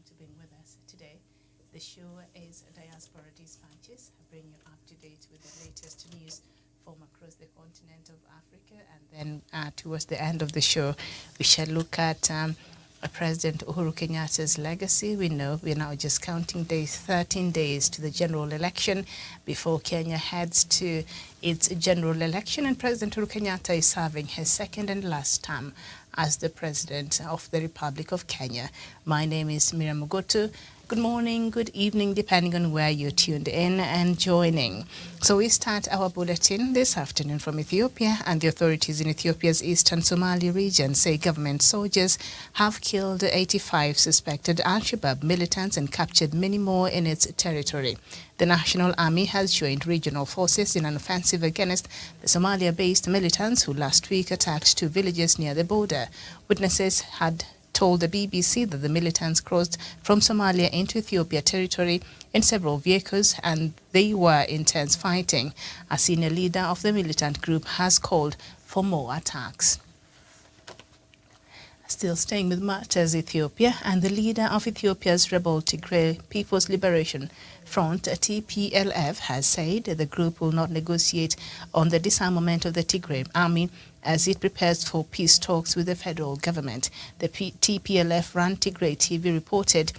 to being with us today. The show is Diaspora Dispatches, bringing you up to date with the latest news from across the continent of Africa. And then towards the end of the show, we shall look at President Uhuru Kenyatta'S legacy. We know we're now just counting days, 13 days to the general election before Kenya heads to its general election. And President Uhuru Kenyatta is serving his second and last term as the President of the Republic of Kenya. My name is Miriam Mugotu. Good morning, good evening, depending on where you're tuned in and joining. So we start our bulletin this afternoon from Ethiopia, and the authorities in Ethiopia's eastern Somali region say government soldiers have killed 85 suspected Al-Shabaab militants and captured many more in its territory. The National Army has joined regional forces in an offensive against the Somalia-based militants who last week attacked two villages near the border. Witnesses had told the BBC that the militants crossed from Somalia into Ethiopia territory in several vehicles, and they were intense fighting. A senior leader of the militant group has called for more attacks. Still staying with matters Ethiopia, and the leader of Ethiopia's rebel Tigray People's Liberation Front, TPLF, has said the group will not negotiate on the disarmament of the Tigray army as it prepares for peace talks with the federal government. The TPLF-run Tigray TV reported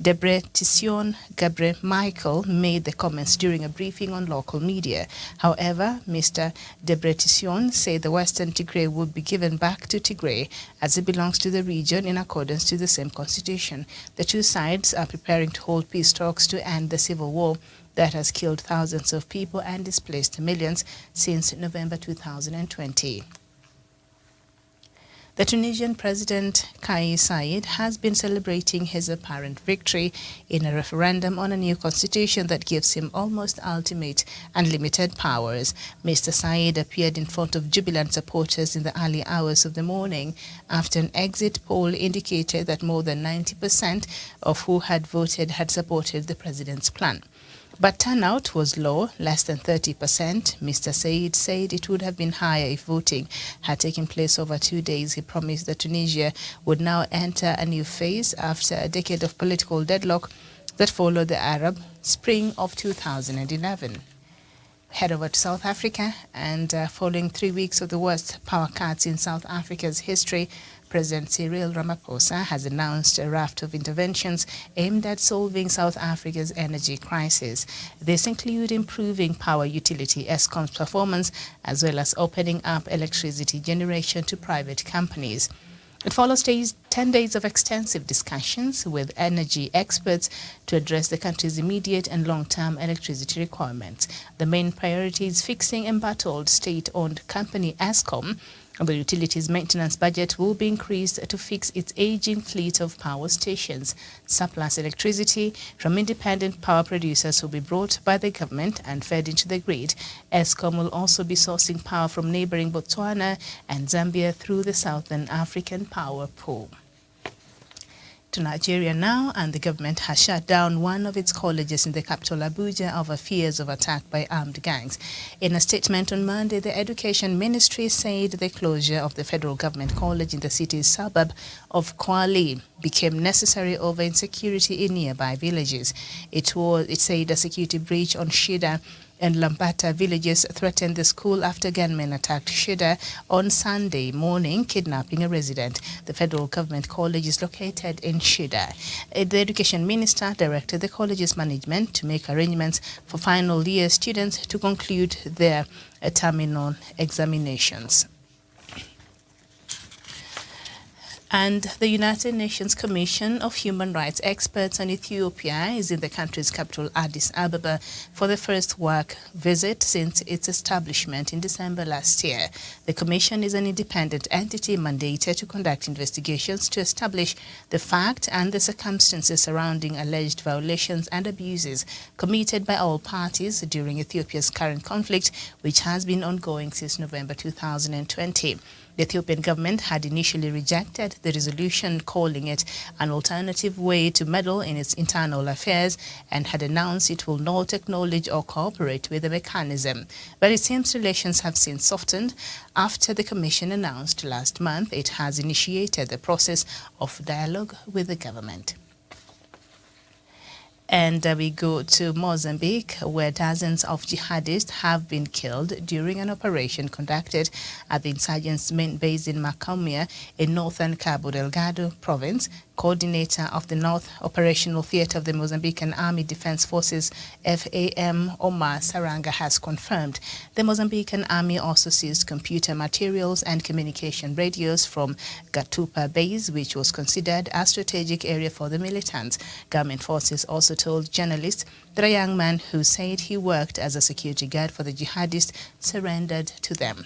Debretsion Gabriel Michael made the comments during a briefing on local media. However, Mr. Debretsion said the Western Tigray would be given back to Tigray as it belongs to the region in accordance to the same constitution. The two sides are preparing to hold peace talks to end the civil war that has killed thousands of people and displaced millions since November 2020. The Tunisian President Kais Saied has been celebrating his apparent victory in a referendum on a new constitution that gives him almost ultimate unlimited powers. Mr. Saied appeared in front of jubilant supporters in the early hours of the morning after an exit poll indicated that more than 90% of who had voted had supported the president's plan. But turnout was low, less than 30%. Mr. Said said it would have been higher if voting had taken place over 2 days. He promised that Tunisia would now enter a new phase after a decade of political deadlock that followed the Arab Spring of 2011. Head over to South Africa, and following 3 weeks of the worst power cuts in South Africa's history, President Cyril Ramaphosa has announced a raft of interventions aimed at solving South Africa's energy crisis. These include improving power utility Eskom's performance, as well as opening up electricity generation to private companies. It follows 10 days of extensive discussions with energy experts to address the country's immediate and long-term electricity requirements. The main priority is fixing embattled state-owned company Eskom. The utilities maintenance budget will be increased to fix its aging fleet of power stations. Surplus electricity from independent power producers will be brought by the government and fed into the grid. Eskom will also be sourcing power from neighboring Botswana and Zambia through the Southern African Power Pool. To Nigeria now, and the government has shut down one of its colleges in the capital Abuja over fears of attack by armed gangs. In a statement on Monday, the Education Ministry said the closure of the federal government college in the city's suburb of Kwale became necessary over insecurity in nearby villages. It said a security breach on Shida and Lambata villages threatened the school after gunmen attacked Shida on Sunday morning, kidnapping a resident. The federal government college is located in Shida. The education minister directed the college's management to make arrangements for final year students to conclude their terminal examinations. And the United Nations Commission of Human Rights Experts on Ethiopia is in the country's capital, Addis Ababa, for the first work visit since its establishment in December last year. The commission is an independent entity mandated to conduct investigations to establish the fact and the circumstances surrounding alleged violations and abuses committed by all parties during Ethiopia's current conflict, which has been ongoing since November 2020. The Ethiopian government had initially rejected the resolution, calling it an alternative way to meddle in its internal affairs, and had announced it will not acknowledge or cooperate with the mechanism. But it seems relations have since softened after the Commission announced last month it has initiated the process of dialogue with the government. And we go to Mozambique, where dozens of jihadists have been killed during an operation conducted at the insurgents' main base in Macomia in northern Cabo Delgado province. Coordinator of the North Operational Theatre of the Mozambican Army Defense Forces, FAM Omar Saranga, has confirmed. The Mozambican Army also seized computer materials and communication radios from Gatupa base, which was considered a strategic area for the militants. Government forces also told journalists that a young man who said he worked as a security guard for the jihadists surrendered to them.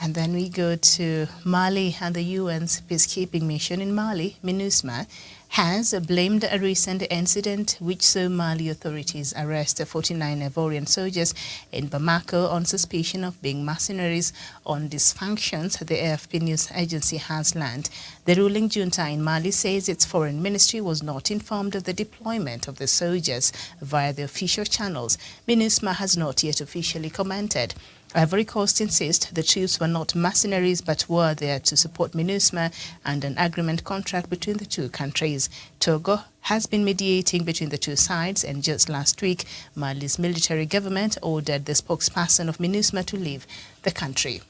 And then we go to Mali, and the UN's peacekeeping mission in Mali, MINUSMA, has blamed a recent incident which saw Mali authorities arrest 49 Ivorian soldiers in Bamako on suspicion of being mercenaries on dysfunctions, the AFP news agency has learned. The ruling junta in Mali says its foreign ministry was not informed of the deployment of the soldiers via the official channels. MINUSMA has not yet officially commented. Ivory Coast insists the troops were not mercenaries but were there to support MINUSMA and an agreement contract between the two countries. Togo has been mediating between the two sides, and just last week, Mali's military government ordered the spokesperson of MINUSMA to leave the country.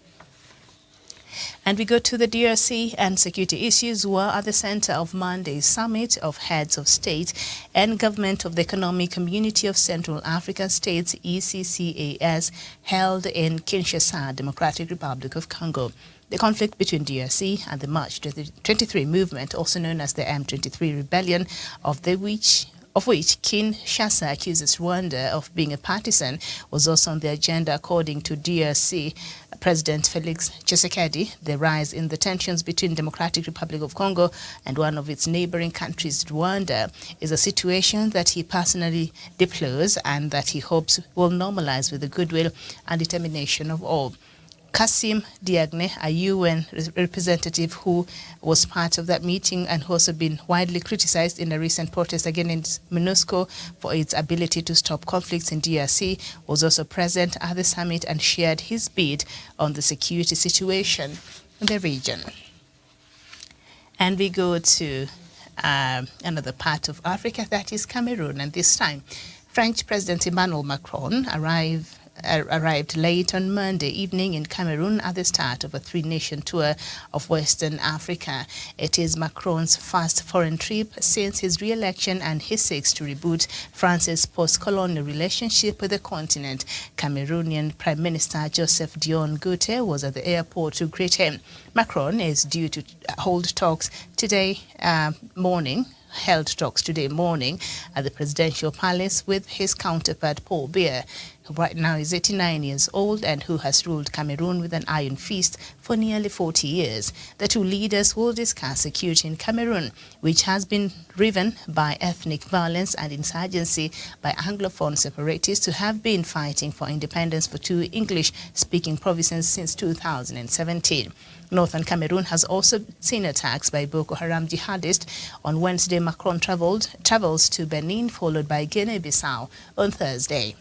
And we go to the DRC, and security issues were at the center of Monday's summit of heads of state and government of the Economic Community of Central African States, ECCAS, held in Kinshasa, Democratic Republic of Congo. The conflict between DRC and the March 2023 movement, also known as the M23 rebellion, of which Kinshasa accuses Rwanda of being a partisan, was also on the agenda, according to DRC President Felix Tshisekedi. The rise in the tensions between Democratic Republic of Congo and one of its neighboring countries, Rwanda, is a situation that he personally deplores and that he hopes will normalize with the goodwill and determination of all. Kassim Diagne, a UN representative who was part of that meeting and who also been widely criticized in a recent protest against MONUSCO for its ability to stop conflicts in DRC, was also present at the summit and shared his bid on the security situation in the region. And we go to another part of Africa, that is Cameroon, and this time French President Emmanuel Macron arrived late on Monday evening in Cameroon at the start of a three-nation tour of Western Africa. It is Macron's first foreign trip since his re-election, and he seeks to reboot France's post-colonial relationship with the continent. Cameroonian Prime Minister Joseph Dion Goute was at the airport to greet him. Macron is due to hold talks today morning at the presidential palace with his counterpart Paul Biya, who right now is 89 years old and who has ruled Cameroon with an iron fist for nearly 40 years. The two leaders will discuss security in Cameroon, which has been riven by ethnic violence and insurgency by Anglophone separatists who have been fighting for independence for two English-speaking provinces since 2017. Northern Cameroon has also seen attacks by Boko Haram jihadists. On Wednesday, Macron travels to Benin, followed by Guinea-Bissau on Thursday.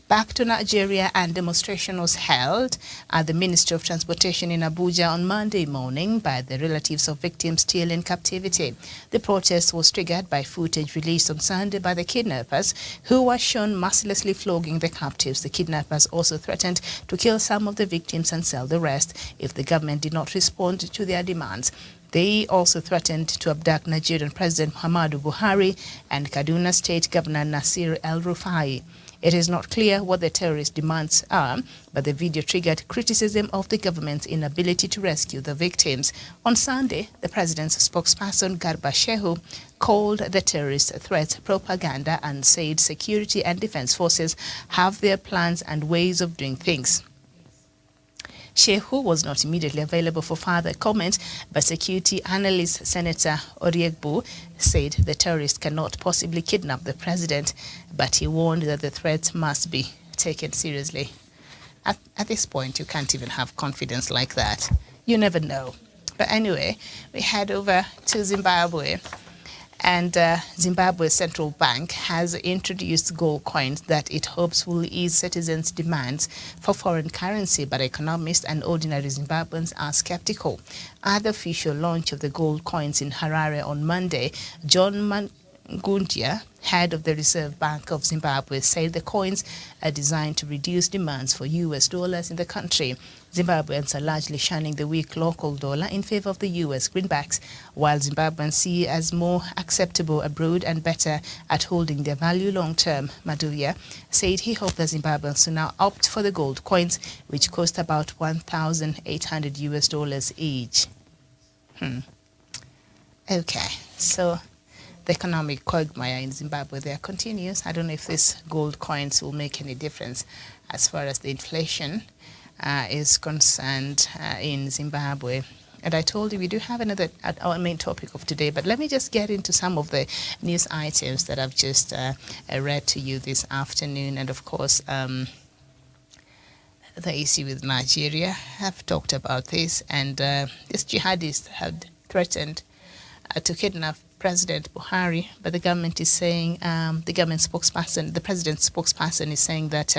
Back to Nigeria, and demonstration was held at the Ministry of Transportation in Abuja on Monday morning by the relatives of victims still in captivity. The protest was triggered by footage released on Sunday by the kidnappers, who were shown mercilessly flogging the captives. The kidnappers also threatened to kill some of the victims and sell the rest if the government did not respond to their demands. They also threatened to abduct Nigerian President Muhammadu Buhari and Kaduna State Governor Nasir El-Rufai. It is not clear what the terrorist demands are, but the video triggered criticism of the government's inability to rescue the victims. On Sunday, the president's spokesperson, Garba Shehu, called the terrorist threat propaganda and said security and defense forces have their plans and ways of doing things. Shehu was not immediately available for further comment, but security analyst Senator Oriegbu said the terrorists cannot possibly kidnap the president, but he warned that the threat must be taken seriously. At this point, you can't even have confidence like that. You never know. But anyway, we head over to Zimbabwe. And Zimbabwe's central bank has introduced gold coins that it hopes will ease citizens' demands for foreign currency, but economists and ordinary Zimbabweans are skeptical. At the official launch of the gold coins in Harare on Monday, John Ngundia, head of the Reserve Bank of Zimbabwe, said the coins are designed to reduce demands for US dollars in the country. Zimbabweans are largely shunning the weak local dollar in favor of the US greenbacks, while Zimbabweans see as more acceptable abroad and better at holding their value long term. Maduya said he hoped the Zimbabweans to now opt for the gold coins, which cost about 1,800 US dollars each. Okay, so the economic quagmire in Zimbabwe there continues. I don't know if these gold coins will make any difference as far as the inflation is concerned in Zimbabwe. And I told you we do have another our main topic of today, but let me just get into some of the news items that I've just read to you this afternoon. And of course, the issue with Nigeria, I've talked about this, and these jihadists had threatened to kidnap President Buhari, but the government is saying, the president's spokesperson is saying that,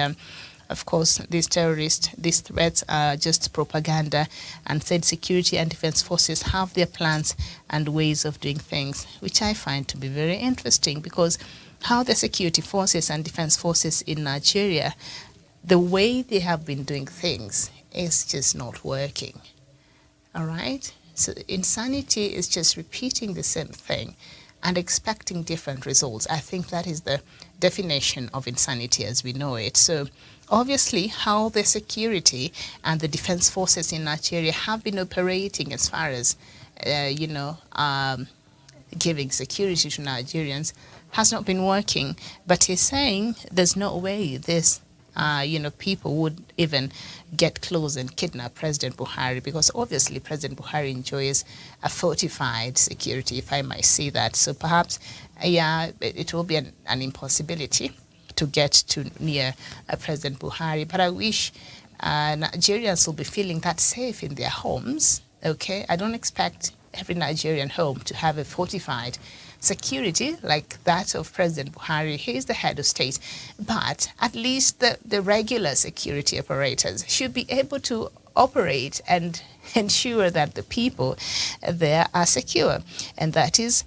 of course, these threats are just propaganda, and said security and defense forces have their plans and ways of doing things, which I find to be very interesting, because how the security forces and defense forces in Nigeria, the way they have been doing things is just not working. All right? So insanity is just repeating the same thing and expecting different results. I think that is the definition of insanity as we know it. So obviously how the security and the defense forces in Nigeria have been operating as far as, giving security to Nigerians has not been working. But he's saying there's no way this people would even get close and kidnap President Buhari, because obviously President Buhari enjoys a fortified security, if I might say that. So perhaps, it will be an impossibility to get to near President Buhari. But I wish Nigerians will be feeling that safe in their homes. Okay, I don't expect every Nigerian home to have a fortified security like that of President Buhari. He is the head of state, but at least the regular security operators should be able to operate and ensure that the people there are secure, and that is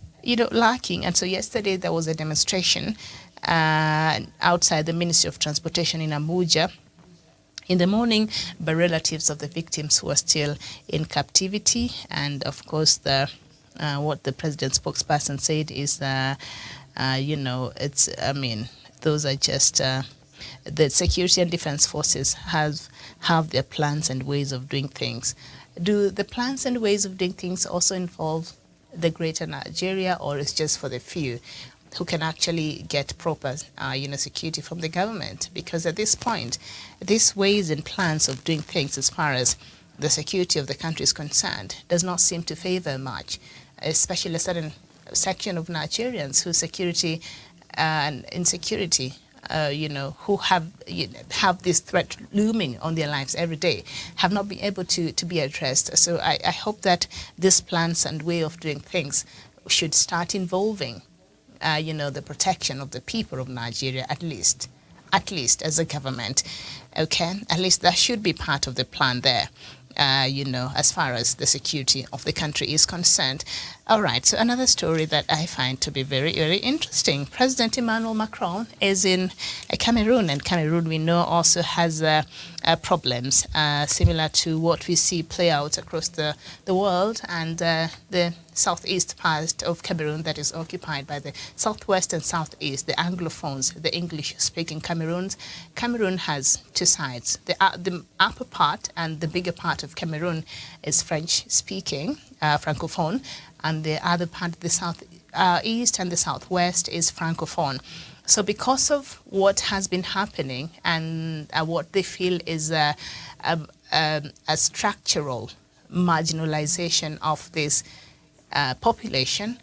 lacking. And so yesterday there was a demonstration outside the Ministry of Transportation in Abuja in the morning by relatives of the victims who are still in captivity. And of course what the president's spokesperson said is, those are just the security and defense forces have their plans and ways of doing things. Do the plans and ways of doing things also involve the greater Nigeria, or is just for the few who can actually get proper, security from the government? Because at this point, these ways and plans of doing things as far as the security of the country is concerned does not seem to favor much, especially a certain section of Nigerians whose security and insecurity, who have this threat looming on their lives every day, have not been able to be addressed. So I hope that these plans and way of doing things should start involving, the protection of the people of Nigeria, at least as a government. Okay, at least that should be part of the plan there. As far as the security of the country is concerned. All right, so another story that I find to be very, very interesting. President Emmanuel Macron is in Cameroon, and Cameroon, we know, also has problems similar to what we see play out across the world, and the southeast part of Cameroon that is occupied by the southwest and southeast, the Anglophones, the English-speaking Cameroons. Cameroon has two sides. The upper part and the bigger part of Cameroon is French-speaking, Francophone, and the other part, the southeast and the southwest, is Francophone. So because of what has been happening and what they feel is a structural marginalization of this population,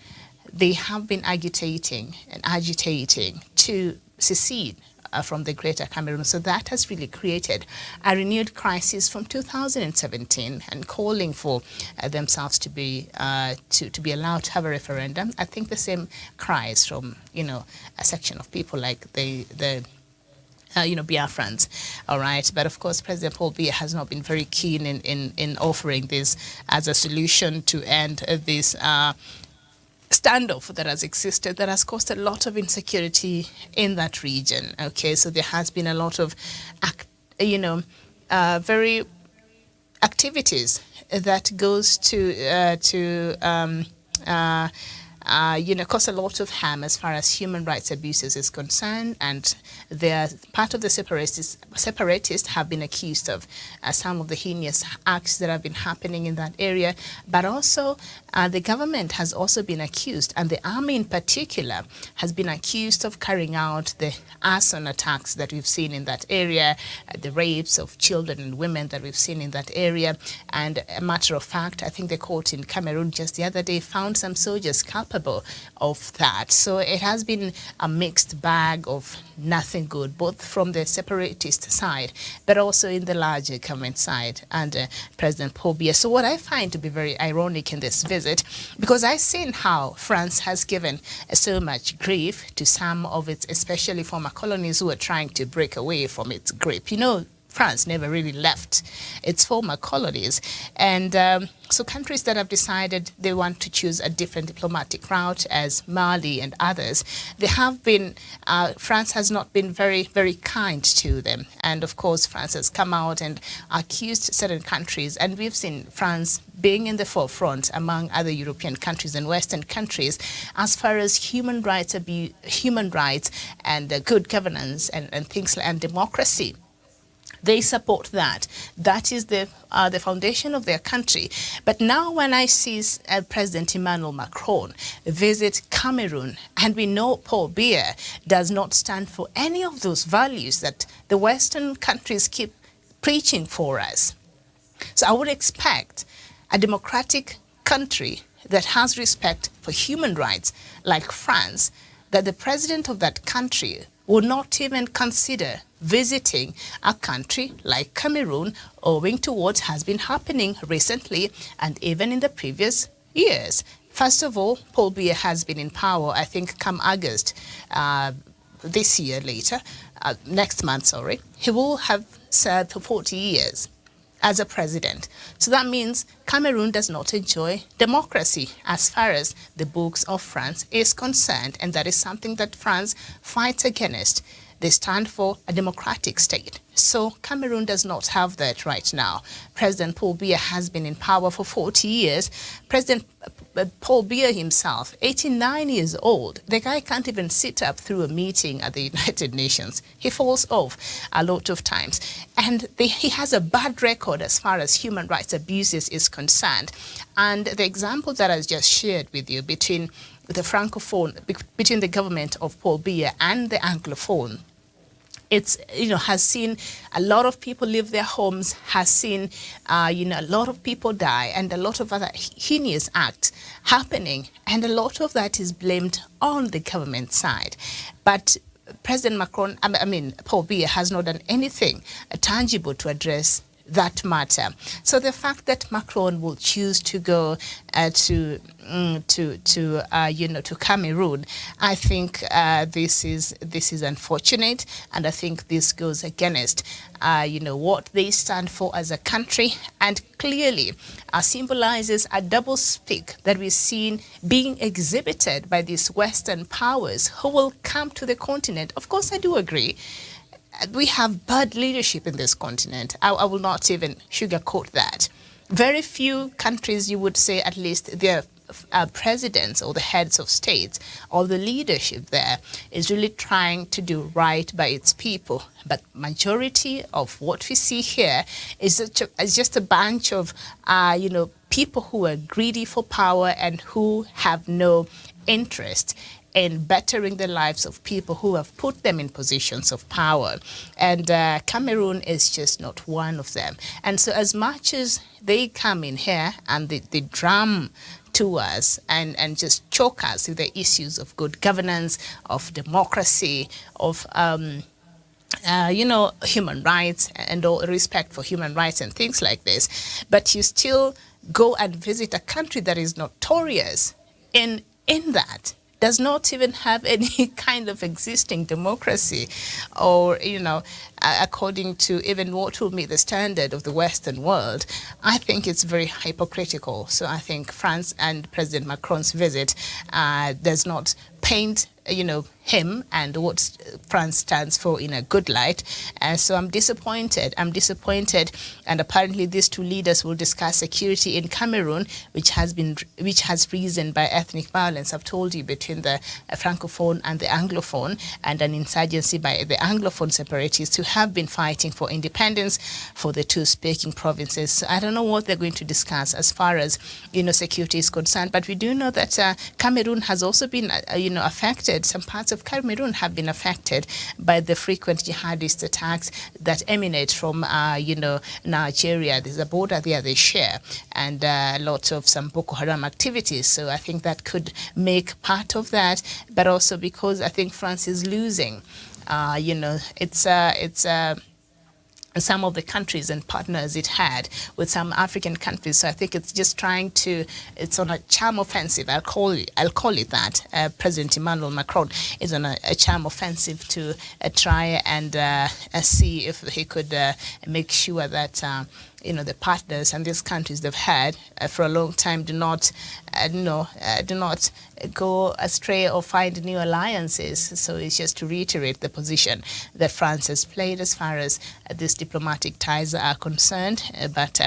they have been agitating to secede from the Greater Cameroon. So that has really created a renewed crisis from 2017, and calling for themselves to be allowed to have a referendum. I think the same cries from a section of people like the Biafrans, all right. But of course, President Paul Biya has not been very keen in offering this as a solution to end this standoff that has existed that has caused a lot of insecurity in that region. Okay, so there has been a lot of, very activities that goes cause a lot of harm as far as human rights abuses is concerned, and they're part of the separatists have been accused of some of the heinous acts that have been happening in that area, but also the government has also been accused, and the army in particular has been accused of carrying out the arson attacks that we've seen in that area, the rapes of children and women that we've seen in that area. And a matter of fact, I think the court in Cameroon just the other day found some soldiers culpable of that. So it has been a mixed bag of nothing good, both from the separatist side, but also in the larger government side and President Paul Biya. So what I find to be very ironic in this visit, because I've seen how France has given so much grief to some of its, especially former colonies who are trying to break away from its grip. You know, France never really left its former colonies. And so countries that have decided they want to choose a different diplomatic route, as Mali and others, they have been, France has not been very, very kind to them. And of course, France has come out and accused certain countries. And we've seen France being in the forefront among other European countries and Western countries as far as human rights and good governance and things like, and democracy. They support that. That is the foundation of their country. But now when I see President Emmanuel Macron visit Cameroon, and we know Paul Biya does not stand for any of those values that the Western countries keep preaching for us. So I would expect a democratic country that has respect for human rights, like France, that the president of that country would not even consider visiting a country like Cameroon, owing to what has been happening recently and even in the previous years. First of all, Paul Biya has been in power, I think, come August this year next month, sorry. He will have served for 40 years as a president. So that means Cameroon does not enjoy democracy as far as the books of France is concerned, and that is something that France fights against. They stand for a democratic state. So Cameroon does not have that right now. President Paul Biya has been in power for 40 years. President Paul Biya himself, 89 years old, the guy can't even sit up through a meeting at the United Nations. He falls off a lot of times. And he has a bad record as far as human rights abuses is concerned. And the example that I just shared with you between the Francophone, between the government of Paul Biya and the Anglophone, it's, has seen a lot of people leave their homes, has seen, a lot of people die, and a lot of other heinous acts happening. And a lot of that is blamed on the government side. But President Macron, Paul Biya has not done anything tangible to address that matter. So the fact that Macron will choose to go to Cameroon, I think this is unfortunate, and I think this goes against what they stand for as a country, and clearly symbolizes a double speak that we've seen being exhibited by these Western powers who will come to the continent. Of course, I do agree. We have bad leadership in this continent. I will not even sugarcoat that. Very few countries, you would say, at least their presidents or the heads of states or the leadership there is really trying to do right by its people. But majority of what we see here is just a bunch of, people who are greedy for power and who have no interest in bettering the lives of people who have put them in positions of power. And Cameroon is just not one of them. And so as much as they come in here and they drum to us and just choke us with the issues of good governance, of democracy, of human rights and all respect for human rights and things like this, but you still go and visit a country that is notorious in that. does not even have any kind of existing democracy, or, according to even what will meet the standard of the Western world, I think it's very hypocritical. So I think France and President Macron's visit does not paint him and what France stands for in a good light. And so I'm disappointed. And apparently these two leaders will discuss security in Cameroon, which has risen by ethnic violence, I've told you, between the Francophone and the Anglophone, and an insurgency by the Anglophone separatists who have been fighting for independence for the two-speaking provinces. So I don't know what they're going to discuss as far as, security is concerned, but we do know that Cameroon has also been, affected. Some parts of Cameroon have been affected by the frequent jihadist attacks that emanate from, Nigeria. There's a border there they share, and lots of some Boko Haram activities. So I think that could make part of that, but also because I think France is losing. It's some of the countries and partners it had with some African countries. So I think it's just it's on a charm offensive. I'll call it that. President Emmanuel Macron is on a charm offensive to try and see if he could make sure that the partners and these countries they've had for a long time do not go astray or find new alliances. So it's just to reiterate the position that France has played as far as these diplomatic ties are concerned. But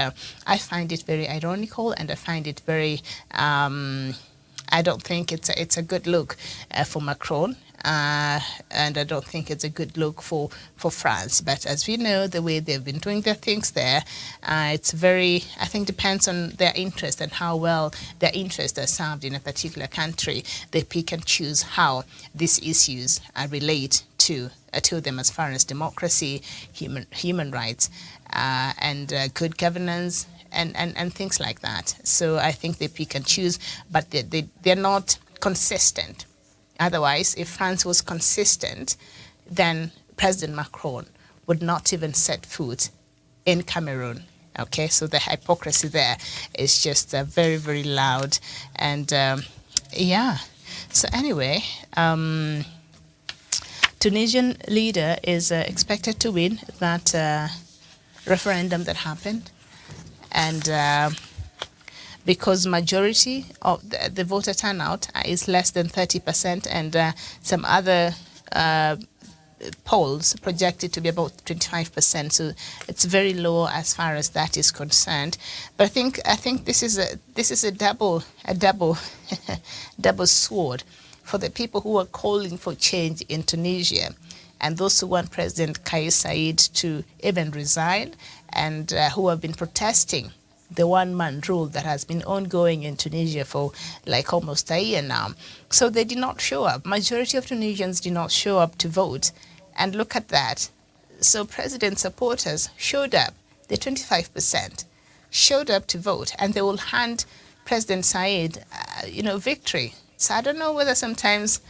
I find it very ironical, and I find it very. I don't think it's a good look for Macron. And I don't think it's a good look for France. But as we know, the way they've been doing their things there, it's very, I think, depends on their interest and how well their interests are served in a particular country. They pick and choose how these issues relate to them as far as democracy, human rights, and good governance, and things like that. So I think they pick and choose, but they're not consistent. Otherwise, if France was consistent, then President Macron would not even set foot in Cameroon. Okay, so the hypocrisy there is just very, very loud. And so anyway, Tunisian leader is expected to win that referendum that happened. And because majority of the voter turnout is less than 30%, and some other polls projected to be about 25%. So it's very low as far as that is concerned. But I think this is a double double sword for the people who are calling for change in Tunisia, and those who want President Kais Saied to even resign, and who have been protesting the one-man rule that has been ongoing in Tunisia for like almost a year now. So they did not show up. Majority of Tunisians did not show up to vote. And look at that. So president supporters showed up, the 25%, showed up to vote, and they will hand President Saied, victory. So I don't know whether sometimes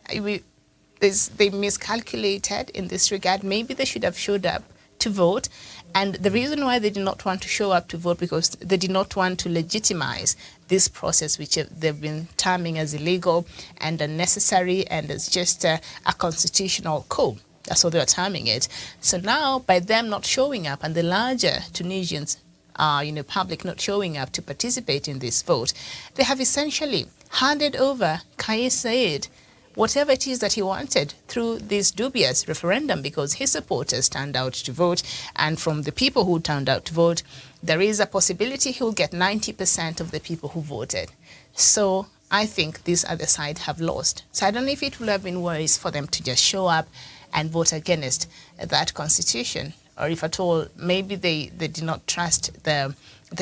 they miscalculated in this regard. Maybe they should have showed up to vote. And the reason why they did not want to show up to vote, because they did not want to legitimize this process, which they've been terming as illegal and unnecessary, and it's just a constitutional coup. That's what they are terming it. So now, by them not showing up, and the larger Tunisians, public not showing up to participate in this vote, they have essentially handed over Kais Saied whatever it is that he wanted through this dubious referendum, because his supporters turned out to vote, and from the people who turned out to vote, there is a possibility he'll get 90% of the people who voted. So I think this other side have lost. So I don't know if it would have been wise for them to just show up and vote against that constitution, or if at all, maybe they did not trust the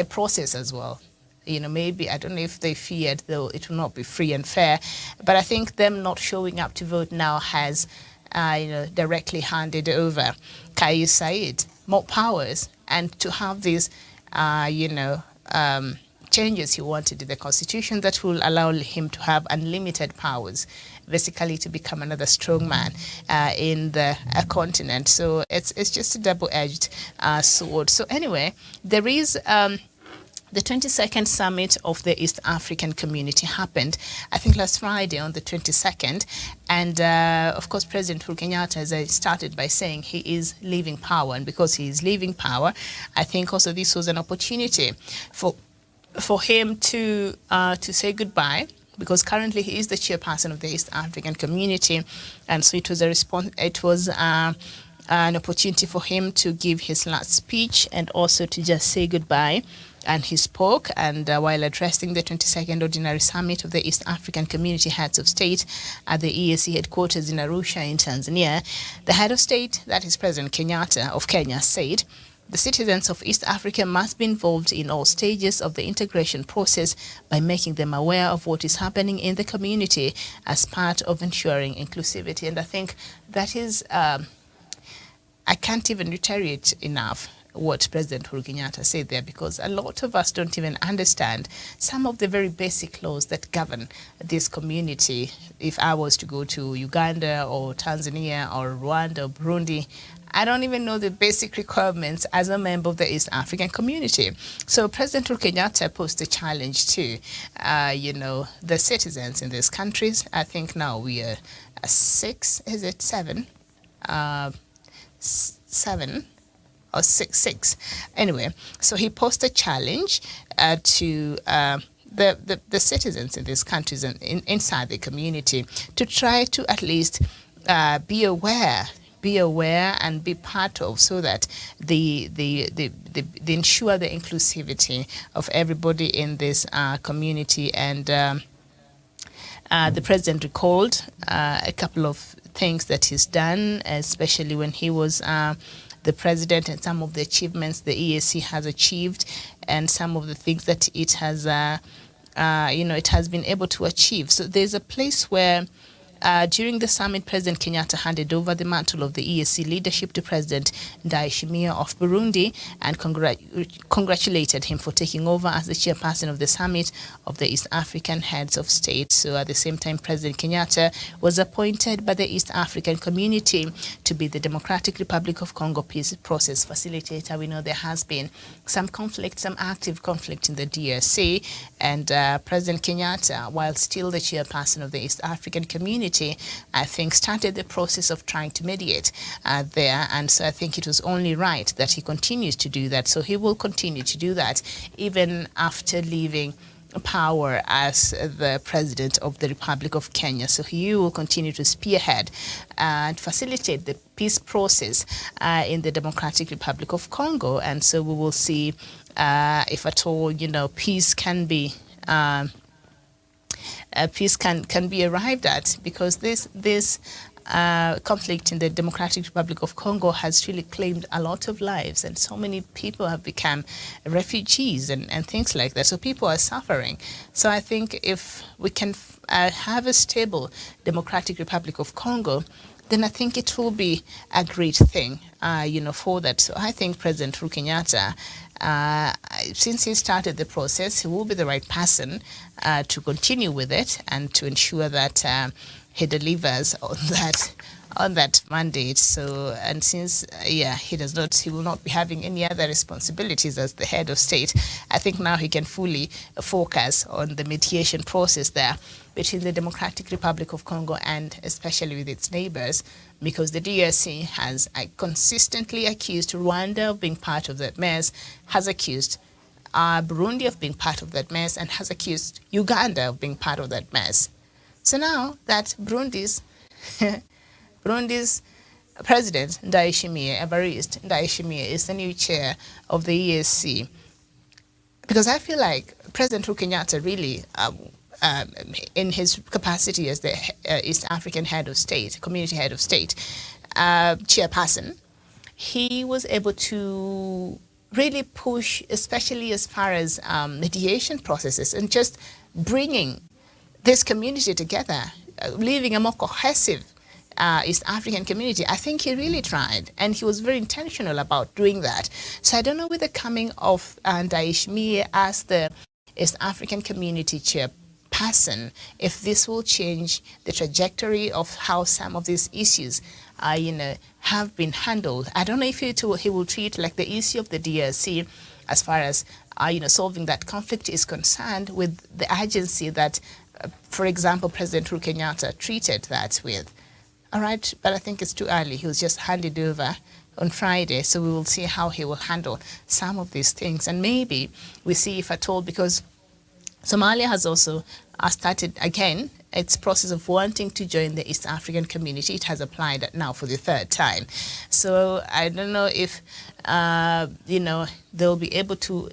process as well. Maybe, I don't know if they feared, though, it will not be free and fair. But I think them not showing up to vote now has, directly handed over Kais Saied more powers, and to have these, changes he wanted in the constitution that will allow him to have unlimited powers, basically to become another strongman in the continent. So it's just a double-edged sword. So anyway, there is The 22nd summit of the East African Community happened, I think, last Friday on the 22nd. And of course, President Uhuru Kenyatta, as I started by saying, he is leaving power. And because he is leaving power, I think also this was an opportunity for him to say goodbye, because currently he is the chairperson of the East African Community. And so it was an opportunity for him to give his last speech and also to just say goodbye. And he spoke, and while addressing the 22nd Ordinary Summit of the East African Community Heads of State at the EAC headquarters in Arusha in Tanzania, the head of state, that is President Kenyatta of Kenya, said the citizens of East Africa must be involved in all stages of the integration process by making them aware of what is happening in the community as part of ensuring inclusivity. And I think that is, I can't even reiterate enough what President Uhuru Kenyatta said there, because a lot of us don't even understand some of the very basic laws that govern this community. If I was to go to Uganda or Tanzania or Rwanda or Burundi, I don't even know the basic requirements as a member of the East African community. So President Uhuru Kenyatta posed a challenge to, the citizens in these countries. I think now we are seven? Seven or six. Anyway, so he posed a challenge to the citizens in these countries and inside the community to try to at least be aware and be part of, so that they ensure the inclusivity of everybody in this community. And the president recalled a couple of things that he's done, especially when he was the president, and some of the achievements the EAC has achieved, and some of the things that it has, it has been able to achieve. So there's a place where during the summit, President Kenyatta handed over the mantle of the EAC leadership to President Ndayishimiye of Burundi and congratulated him for taking over as the chairperson of the summit of the East African Heads of State. So at the same time, President Kenyatta was appointed by the East African Community to be the Democratic Republic of Congo peace process facilitator. We know there has been some conflict, some active conflict in the DRC, and President Kenyatta, while still the chairperson of the East African Community, I think started the process of trying to mediate there. And so I think it was only right that he continues to do that. So he will continue to do that even after leaving power as the president of the Republic of Kenya. So he will continue to spearhead and facilitate the peace process in the Democratic Republic of Congo. And so we will see if at all, peace can be peace can be arrived at, because this conflict in the Democratic Republic of Congo has really claimed a lot of lives, and so many people have become refugees and things like that. So people are suffering. So I think if we can have a stable Democratic Republic of Congo, then I think it will be a great thing, for that. So I think President Uhuru Kenyatta, since he started the process, he will be the right person to continue with it and to ensure that he delivers on that mandate. So, and since he will not be having any other responsibilities as the head of state, I think now he can fully focus on the mediation process there between the Democratic Republic of Congo and especially with its neighbors, because the DRC has consistently accused Rwanda of being part of that mess, has accused Burundi of being part of that mess, and has accused Uganda of being part of that mess. So now that Burundi's President Evariste Ndayishimiye is the new chair of the EAC, because I feel like President Uhuru Kenyatta really, in his capacity as the East African head of state, community head of state, chairperson, he was able to really push, especially as far as mediation processes and just bringing this community together, leaving a more cohesive East African community. I think he really tried, and he was very intentional about doing that. So I don't know, with the coming of Ndayishimiye as the East African community chairperson, if this will change the trajectory of how some of these issues have been handled. I don't know if he will treat like the issue of the DRC as far as solving that conflict is concerned, with the urgency that, for example, President Uhuru Kenyatta treated that with. All right, but I think it's too early. He was just handed over on Friday, so we will see how he will handle some of these things. And maybe we see if at all, because Somalia has also started again its process of wanting to join the East African community. It has applied now for the third time. So I don't know if, they'll be able to,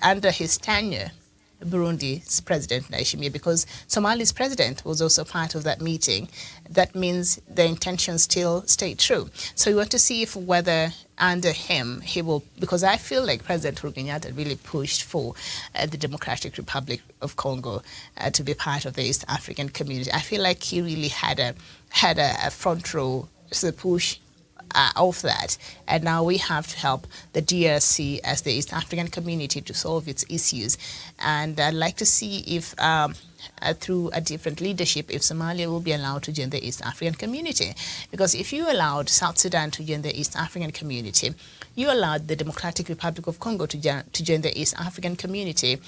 under his tenure, Burundi's president, Ndayishimiye, because Somalia's president was also part of that meeting. That means the intentions still stay true. So we want to see if whether under him he will, because I feel like President Uhuru Kenyatta really pushed for the Democratic Republic of Congo to be part of the East African community. I feel like he really had a front row push of that, and now we have to help the DRC as the East African community to solve its issues. And I'd like to see if through a different leadership, if Somalia will be allowed to join the East African community. Because if you allowed South Sudan to join the East African community, you allowed the Democratic Republic of Congo to join the East African community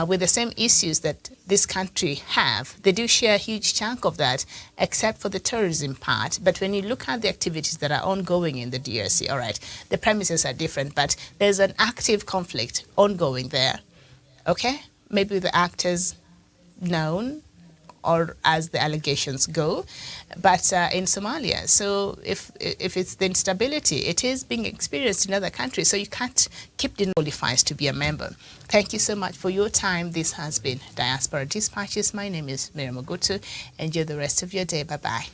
with the same issues that this country have. They do share a huge chunk of that, except for the tourism part. But when you look at the activities that are ongoing in the DRC, all right, the premises are different, but there's an active conflict ongoing there. Okay? Maybe the actors known, or as the allegations go, but in Somalia. So if it's the instability, it is being experienced in other countries, so you can't keep qualifies to be a member. Thank you so much for your time. This has been Diaspora Dispatches. My name is Miriam Ogutu. Enjoy the rest of your day. Bye-bye.